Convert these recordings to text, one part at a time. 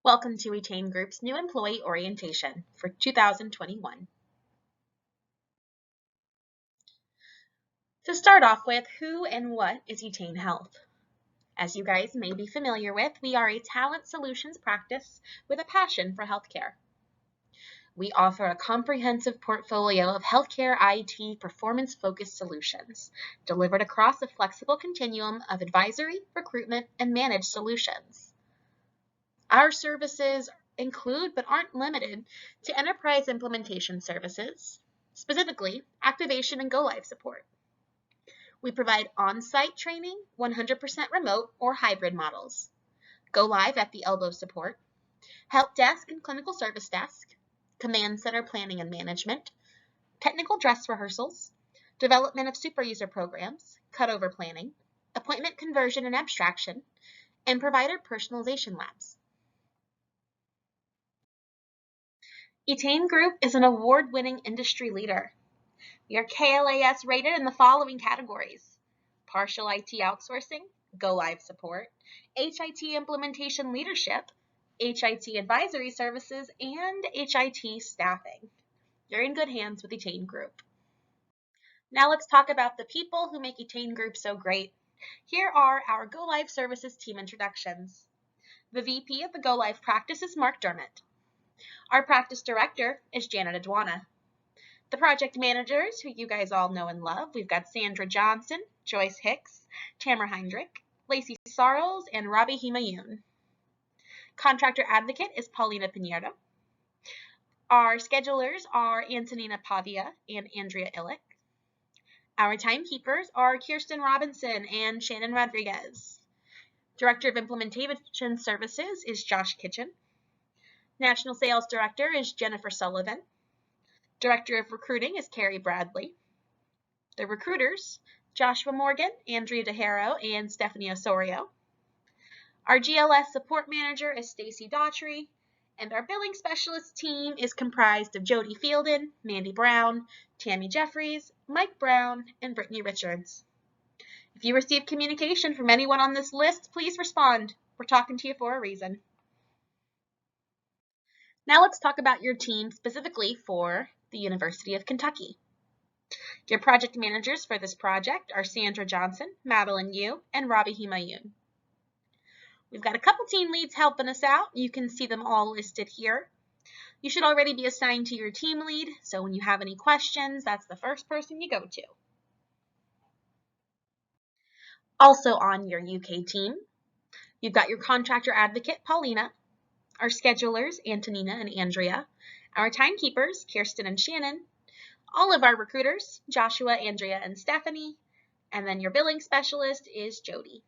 Welcome to Retain Group's new employee orientation for 2021. To start off with, who and what is Retain Health? As you guys may be familiar with, we are a talent solutions practice with a passion for healthcare. We offer a comprehensive portfolio of healthcare IT performance-focused solutions delivered across a flexible continuum of advisory, recruitment, and managed solutions. Our services include, but aren't limited to, enterprise implementation services, specifically activation and go-live support. We provide on-site training, 100% remote or hybrid models, go-live at the elbow support, help desk and clinical service desk, command center planning and management, technical dress rehearsals, development of super user programs, cutover planning, appointment conversion and abstraction, and provider personalization labs. Retain Group is an award-winning industry leader. We are KLAS rated in the following categories: partial IT outsourcing, go-live support, HIT implementation leadership, HIT advisory services, and HIT staffing. You're in good hands with Retain Group. Now let's talk about the people who make Retain Group so great. Here are our go-live services team introductions. The VP of the go-live practice is Mark Dermott. Our practice director is Janet Adwana. The project managers, who you guys all know and love, we've got Sandra Johnson, Joyce Hicks, Tamara Heinrich, Lacey Sarles, and Robbie Himayun. Contractor advocate is Paulina Pinheiro. Our schedulers are Antonina Pavia and Andrea Illick. Our timekeepers are Kirsten Robinson and Shannon Rodriguez. Director of Implementation Services is Josh Kitchen. National Sales Director is Jennifer Sullivan. Director of Recruiting is Carrie Bradley. The recruiters, Joshua Morgan, Andrea DeHaro, and Stephanie Osorio. Our GLS Support Manager is Stacy Daughtry, and our Billing Specialist team is comprised of Jody Fielden, Mandy Brown, Tammy Jeffries, Mike Brown, and Brittany Richards. If you receive communication from anyone on this list, please respond. We're talking to you for a reason. Now let's talk about your team specifically for the University of Kentucky. Your project managers for this project are Sandra Johnson, Madeline Yu, and Robbie Himayun. We've got a couple team leads helping us out. You can see them all listed here. You should already be assigned to your team lead, so when you have any questions, that's the first person you go to. Also on your UK team, you've got your contractor advocate, Paulina, our schedulers, Antonina and Andrea, our timekeepers, Kirsten and Shannon, all of our recruiters, Joshua, Andrea, and Stephanie, and then your billing specialist is Jody.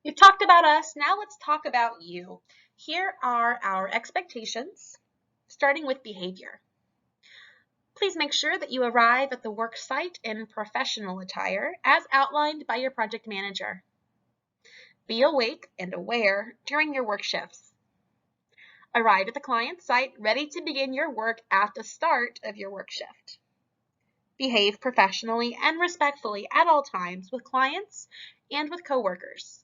We've talked about us, now let's talk about you. Here are our expectations, starting with behavior. Please make sure that you arrive at the work site in professional attire as outlined by your project manager. Be awake and aware during your work shifts. Arrive at the client site ready to begin your work at the start of your work shift. Behave professionally and respectfully at all times with clients and with coworkers.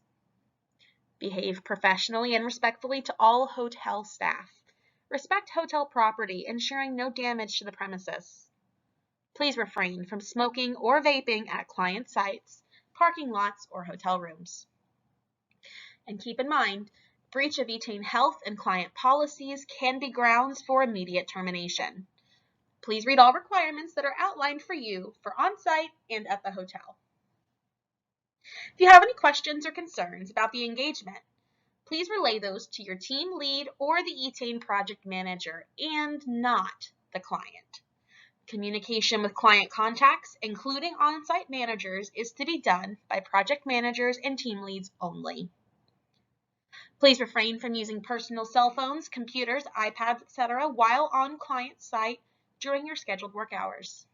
Behave professionally and respectfully to all hotel staff. Respect hotel property, ensuring no damage to the premises. Please refrain from smoking or vaping at client sites, parking lots, or hotel rooms. And keep in mind, breach of Retain Health and client policies can be grounds for immediate termination. Please read all requirements that are outlined for you for on-site and at the hotel. If you have any questions or concerns about the engagement, please relay those to your team lead or the Retain project manager and not the client. Communication with client contacts, including on-site managers, is to be done by project managers and team leads only. Please refrain from using personal cell phones, computers, iPads, etc. while on client site during your scheduled work hours.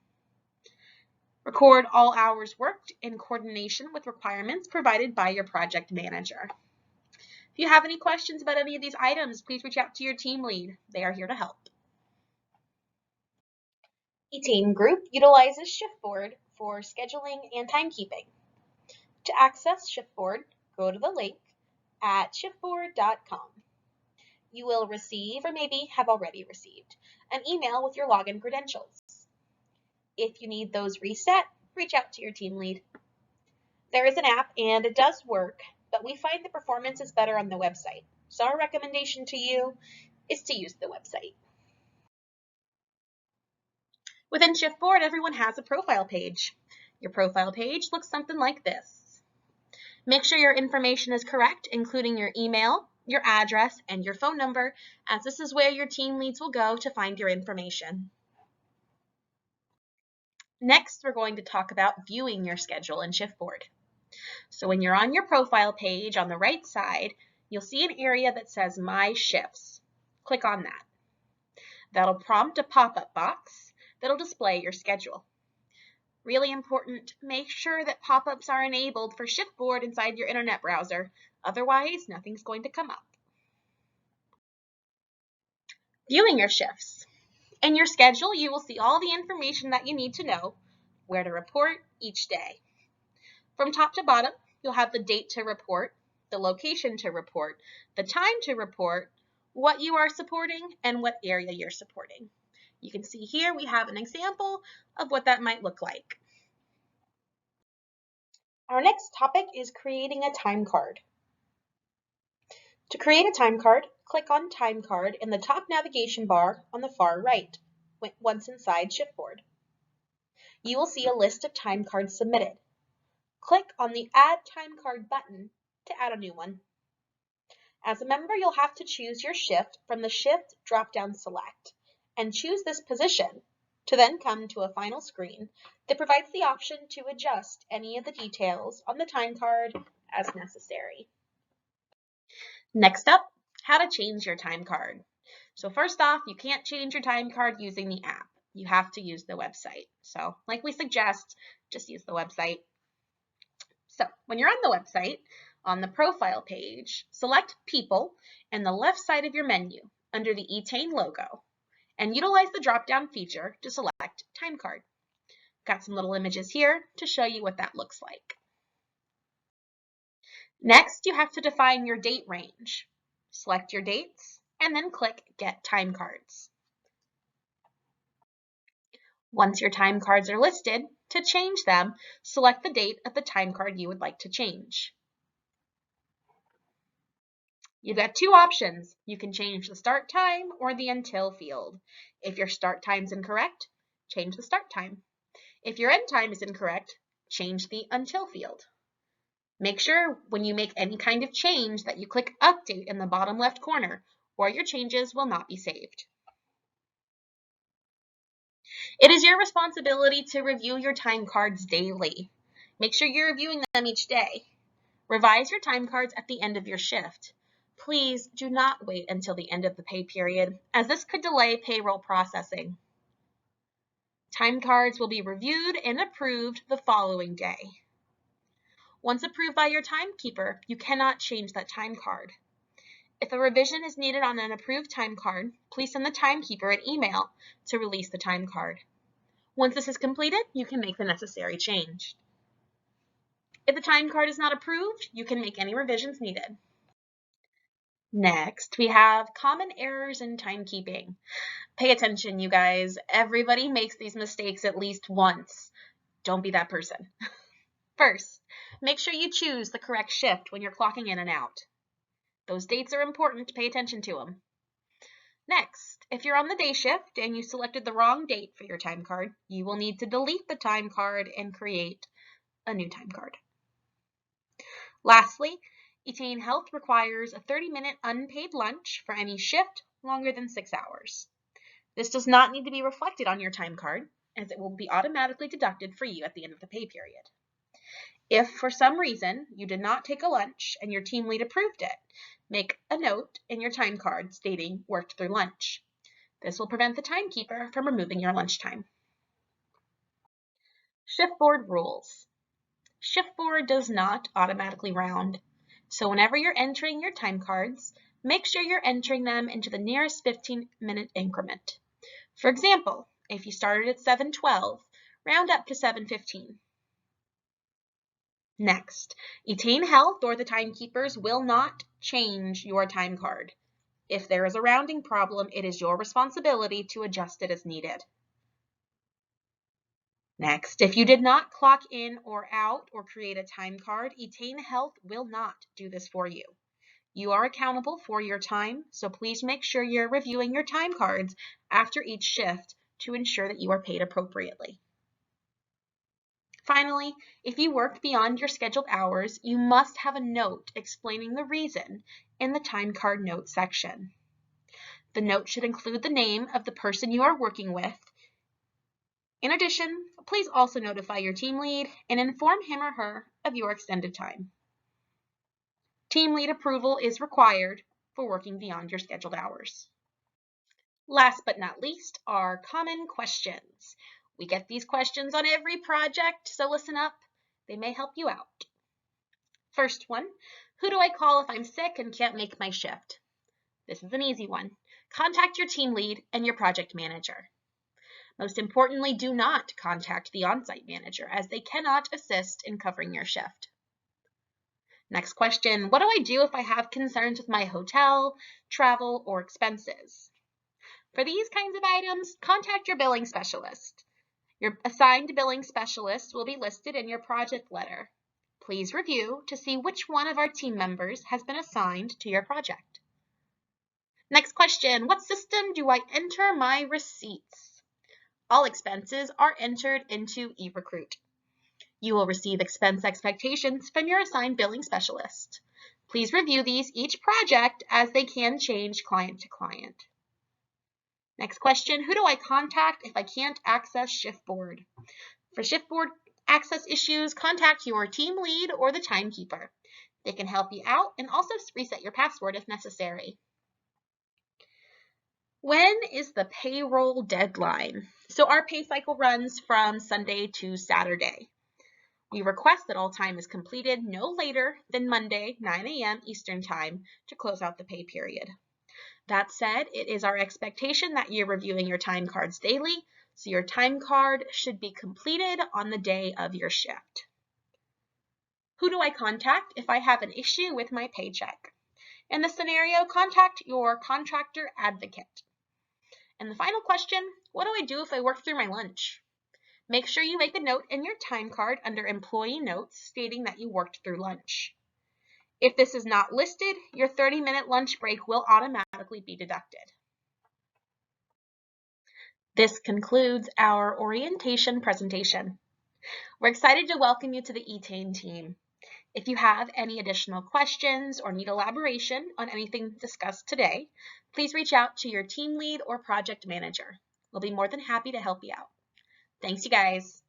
Record all hours worked in coordination with requirements provided by your project manager. If you have any questions about any of these items, please reach out to your team lead. They are here to help. Retain Group utilizes Shiftboard for scheduling and timekeeping. To access Shiftboard, go to the link shiftboard.com. You will receive, or maybe have already received, an email with your login credentials. If you need those reset, reach out to your team lead. There is an app and it does work, but we find the performance is better on the website. So our recommendation to you is to use the website. Within Shiftboard, everyone has a profile page. Your profile page looks something like this. Make sure your information is correct, including your email, your address, and your phone number, as this is where your team leads will go to find your information. Next, we're going to talk about viewing your schedule in Shiftboard. So when you're on your profile page on the right side, you'll see an area that says My Shifts. Click on that. That'll prompt a pop-up box that'll display your schedule. Really important, make sure that pop-ups are enabled for Shiftboard inside your internet browser. Otherwise, nothing's going to come up. Viewing your shifts. In your schedule, you will see all the information that you need to know, where to report each day. From top to bottom, you'll have the date to report, the location to report, the time to report, what you are supporting, and what area you're supporting. You can see here we have an example of what that might look like. Our next topic is creating a time card. To create a time card, click on Time Card in the top navigation bar on the far right, once inside Shiftboard. You will see a list of time cards submitted. Click on the Add Time Card button to add a new one. As a member, you'll have to choose your shift from the Shift drop-down select and choose this position to then come to a final screen that provides the option to adjust any of the details on the time card as necessary. Next up, how to change your time card. So first off, you can't change your time card using the app. You have to use the website. So like we suggest, just use the website. So when you're on the website, on the profile page, select People in the left side of your menu under the Etain logo and utilize the drop-down feature to select Time Card. Got some little images here to show you what that looks like. Next, you have to define your date range. Select your dates and then click Get Time Cards. Once your time cards are listed, to change them, select the date of the time card you would like to change. You've got two options. You can change the start time or the until field. If your start time is incorrect, change the start time. If your end time is incorrect, change the until field. Make sure when you make any kind of change that you click Update in the bottom left corner, or your changes will not be saved. It is your responsibility to review your time cards daily. Make sure you're reviewing them each day. Revise your time cards at the end of your shift. Please do not wait until the end of the pay period, as this could delay payroll processing. Time cards will be reviewed and approved the following day. Once approved by your timekeeper, you cannot change that time card. If a revision is needed on an approved time card, please send the timekeeper an email to release the time card. Once this is completed, you can make the necessary change. If the time card is not approved, you can make any revisions needed. Next, we have common errors in timekeeping. Pay attention, you guys. Everybody makes these mistakes at least once. Don't be that person. First, make sure you choose the correct shift when you're clocking in and out. Those dates are important. Pay attention to them. Next, if you're on the day shift and you selected the wrong date for your time card, you will need to delete the time card and create a new time card. Lastly, Etain Health requires a 30-minute unpaid lunch for any shift longer than 6 hours. This does not need to be reflected on your time card, as it will be automatically deducted for you at the end of the pay period. If for some reason you did not take a lunch and your team lead approved it, make a note in your time card stating worked through lunch. This will prevent the timekeeper from removing your lunchtime. Shiftboard rules. Shiftboard does not automatically round, so whenever you're entering your time cards, make sure you're entering them into the nearest 15-minute increment. For example, if you started at 7:12, round up to 7:15. Next, Etain Health or the timekeepers will not change your time card. If there is a rounding problem, it is your responsibility to adjust it as needed. Next, if you did not clock in or out or create a time card, Etain Health will not do this for you. You are accountable for your time, so please make sure you're reviewing your time cards after each shift to ensure that you are paid appropriately. Finally, if you worked beyond your scheduled hours, you must have a note explaining the reason in the time card note section. The note should include the name of the person you are working with. In addition, please also notify your team lead and inform him or her of your extended time. Team lead approval is required for working beyond your scheduled hours. Last but not least are common questions. We get these questions on every project, so listen up. They may help you out. First one, who do I call if I'm sick and can't make my shift? This is an easy one. Contact your team lead and your project manager. Most importantly, do not contact the on-site manager as they cannot assist in covering your shift. Next question, what do I do if I have concerns with my hotel, travel, or expenses? For these kinds of items, contact your billing specialist. Your assigned billing specialist will be listed in your project letter. Please review to see which one of our team members has been assigned to your project. Next question, what system do I enter my receipts? All expenses are entered into eRecruit. You will receive expense expectations from your assigned billing specialist. Please review these each project as they can change client to client. Next question, who do I contact if I can't access Shiftboard? For Shiftboard access issues, contact your team lead or the timekeeper. They can help you out and also reset your password if necessary. When is the payroll deadline? So our pay cycle runs from Sunday to Saturday. We request that all time is completed no later than Monday, 9 a.m. Eastern Time to close out the pay period. That said, it is our expectation that you're reviewing your time cards daily, so your time card should be completed on the day of your shift. Who do I contact if I have an issue with my paycheck? In this scenario, contact your contractor advocate. And the final question, what do I do if I work through my lunch? Make sure you make a note in your time card under Employee Notes stating that you worked through lunch. If this is not listed, your 30-minute lunch break will automatically be deducted. This concludes our orientation presentation. We're excited to welcome you to the Etain team. If you have any additional questions or need elaboration on anything discussed today, please reach out to your team lead or project manager. We'll be more than happy to help you out. Thanks, you guys.